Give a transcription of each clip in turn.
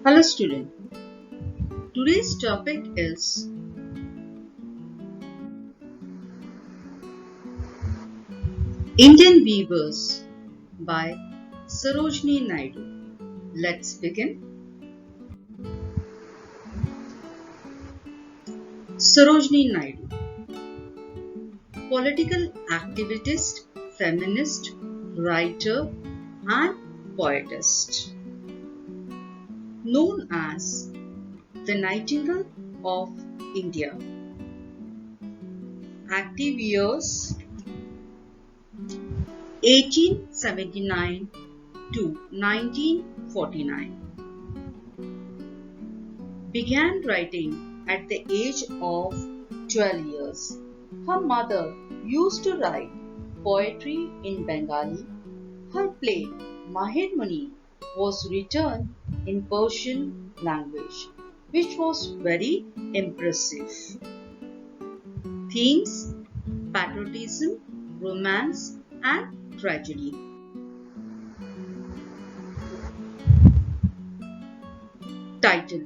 Hello student, today's topic is Indian Weavers by Sarojini Naidu. Let's begin. Sarojini Naidu, political activist, feminist, writer and poetess. Known as the Nightingale of India. Active years 1879 to 1949. Began writing at the age of 12 years. Her mother used to write poetry in Bengali. Her play Mahedmani was written in Persian language, which was very impressive. Themes: patriotism, romance and tragedy. Title: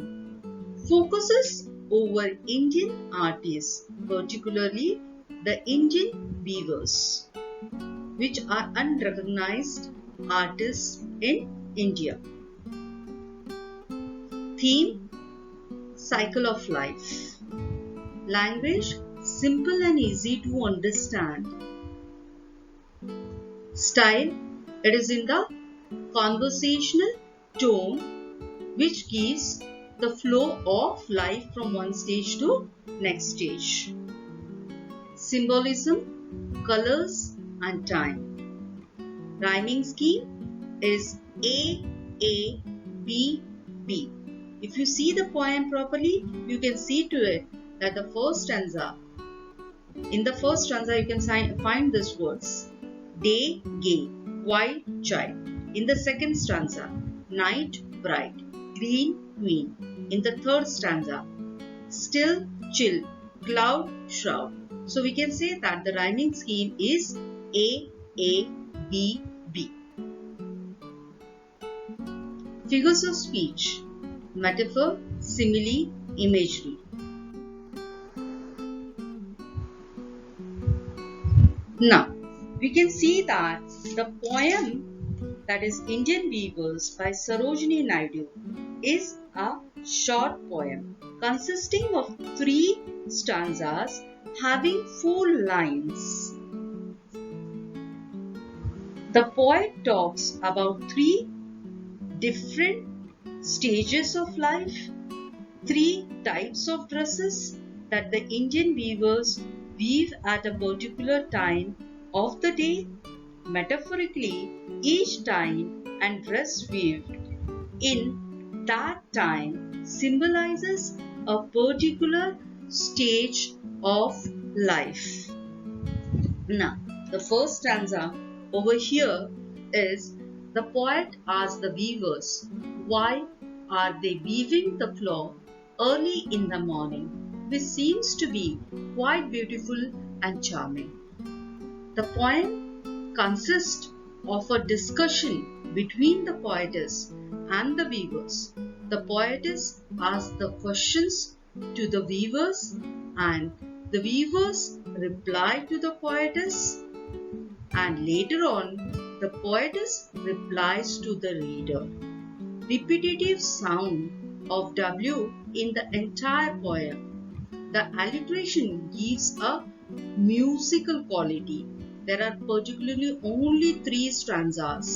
focuses over Indian artists, particularly the Indian weavers, which are unrecognized artists in India. Theme: cycle of life. Language: simple and easy to understand. Style: it is in the conversational tone which gives the flow of life from one stage to next stage. Symbolism: colors and time. Rhyming scheme is A, A, B, B. If you see the poem properly, you can see to it that the first stanza, in the first stanza you can find these words: day, gay, white, child. In the second stanza, night, bright, green, queen. In the third stanza, still, chill, cloud, shroud. So we can say that the rhyming scheme is A, A, B, B. Figures of speech: metaphor, simile, imagery. Now, we can see that the poem, that is Indian Weavers by Sarojini Naidu, is a short poem consisting of 3 stanzas having 4 lines. The poet talks about 3 different stages of life, 3 types of dresses that the Indian weavers weave at a particular time of the day. Metaphorically, each time and dress weaved in that time symbolizes a particular stage of life. Now, the first stanza over here is: the poet asks the weavers why are they weaving the cloth early in the morning, which seems to be quite beautiful and charming. The poem consists of a discussion between the poetess and the weavers. The poetess asks the questions to the weavers and the weavers reply to the poetess, and later on the poetess replies to the reader. Repetitive sound of W in the entire poem. The alliteration gives a musical quality. There are particularly only 3 stanzas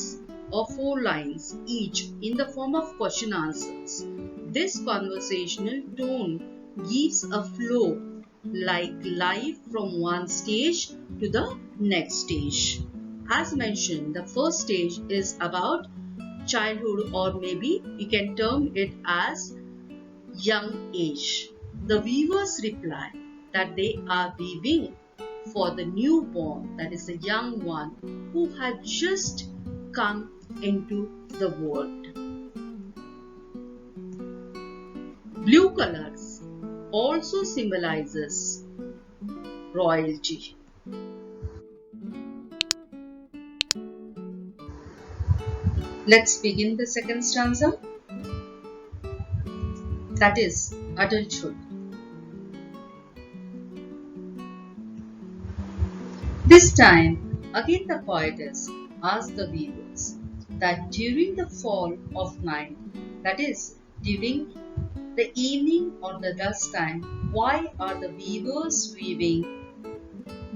of 4 lines each in the form of question answers. This conversational tone gives a flow like life from one stage to the next stage. As mentioned, the first stage is about childhood, or maybe we can term it as young age. The weavers reply that they are weaving for the newborn, that is the young one who had just come into the world. Blue colors also symbolizes royalty. Let's begin the second stanza. that is adulthood. This time, again the poetess asks the weavers that during the fall of night, that is, during the evening or the dusk time, why are the weavers weaving?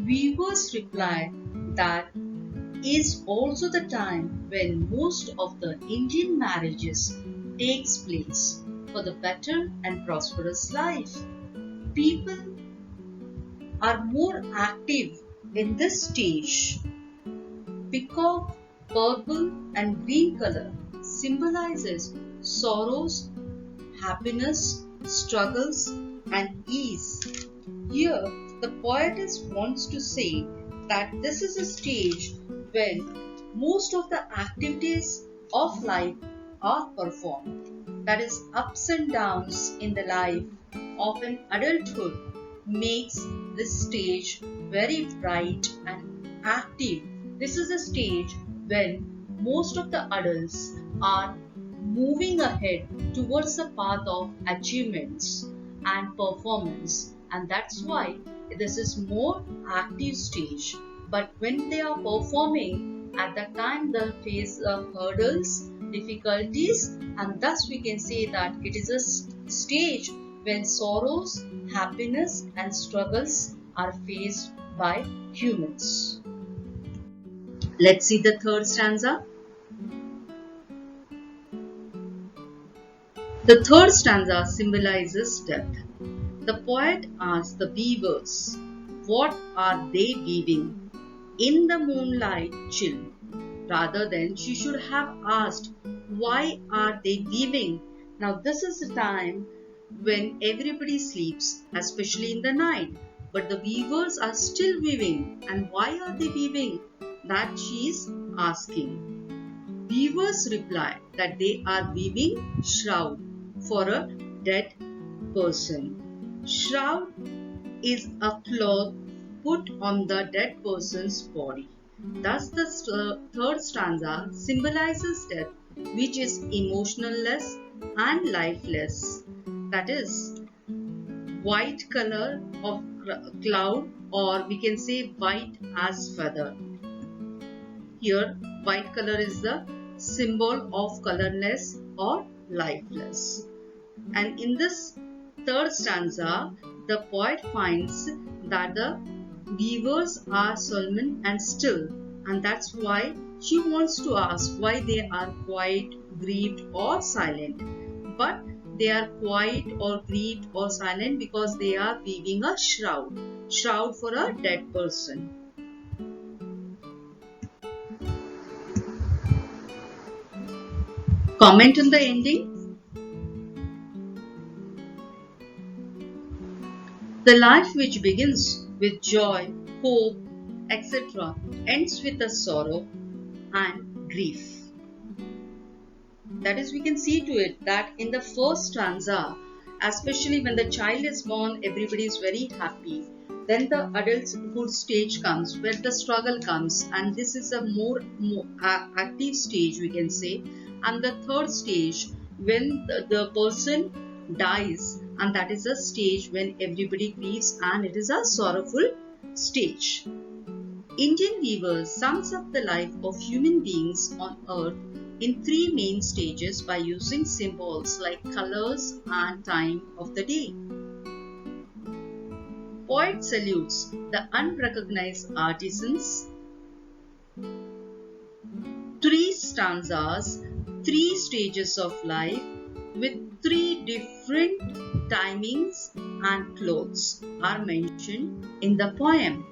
Weavers reply that is also the time when most of the Indian marriages takes place for the better and prosperous life. People are more active in this stage. Peacock, purple and green color symbolizes sorrows, happiness, struggles and ease. Here, the poetess wants to say that this is a stage when most of the activities of life are performed. That is, ups and downs in the life of an adulthood makes this stage very bright and active. This is a stage when most of the adults are moving ahead towards the path of achievements and performance, and that's why this is more active stage. But when they are performing, at that time they face hurdles, difficulties, and thus we can say that it is a stage when sorrows, happiness and struggles are faced by humans. Let's see the third stanza. The third stanza symbolizes death. The poet asks the weavers, what are they weaving? In the moonlight chill. Rather than she should have asked, why are they weaving? Now this is the time when everybody sleeps, especially in the night. But the weavers are still weaving. And why are they weaving? That she is asking. Weavers reply that they are weaving shroud for a dead person. Shroud is a cloth put on the dead person's body. Thus the third stanza symbolizes death, which is emotionless and lifeless. That is white color of cloud, or we can say white as feather. Here white color is the symbol of colorless or lifeless. And in this third stanza, the poet finds that the weavers are solemn and still, and that's why she wants to ask why they are quiet, grieved or silent. But they are quiet or grieved or silent because they are weaving a shroud for a dead person. Comment on the ending. The life which begins with joy, hope, etc. ends with a sorrow and grief. That is, we can see to it that in the first stanza, especially when the child is born, everybody is very happy. Then the adulthood stage comes where the struggle comes, and this is a more active stage, we can say. And the third stage, when the person dies, and that is a stage when everybody grieves, and it is a sorrowful stage. Indian Weaver sums up the life of human beings on earth in three main stages by using symbols like colors and time of the day. Poet salutes the unrecognized artisans. Three stanzas, three stages of life with three different timings and clothes are mentioned in the poem.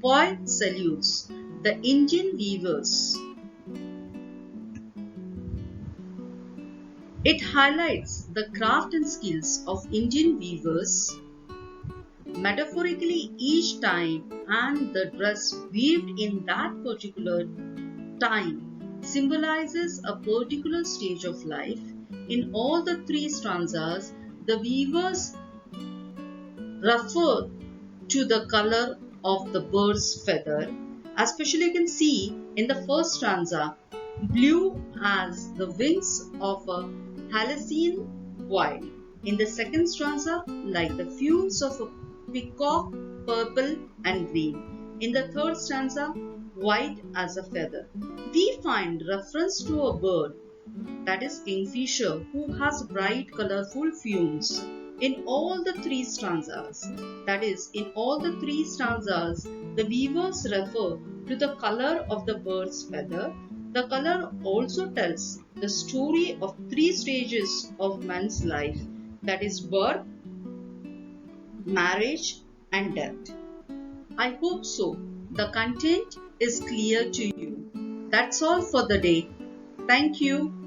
Poet salutes the Indian weavers. It highlights the craft and skills of Indian weavers. Metaphorically, each time and the dress weaved in that particular time symbolizes a particular stage of life. In all the three stanzas, the weavers refer to the color of the bird's feather. Especially you can see in the first stanza, blue as the wings of a Halcyon white. In the second stanza, like the fumes of a peacock, purple and green. In the third stanza, white as a feather. We find reference to a bird, that is kingfisher, who has bright colorful fumes. In all the three stanzas, that is, in all the three stanzas, the weavers refer to the color of the bird's feather. The color also tells the story of three stages of man's life, that is birth, marriage and death. I hope so. The content is clear to you. That's all for the day. Thank you.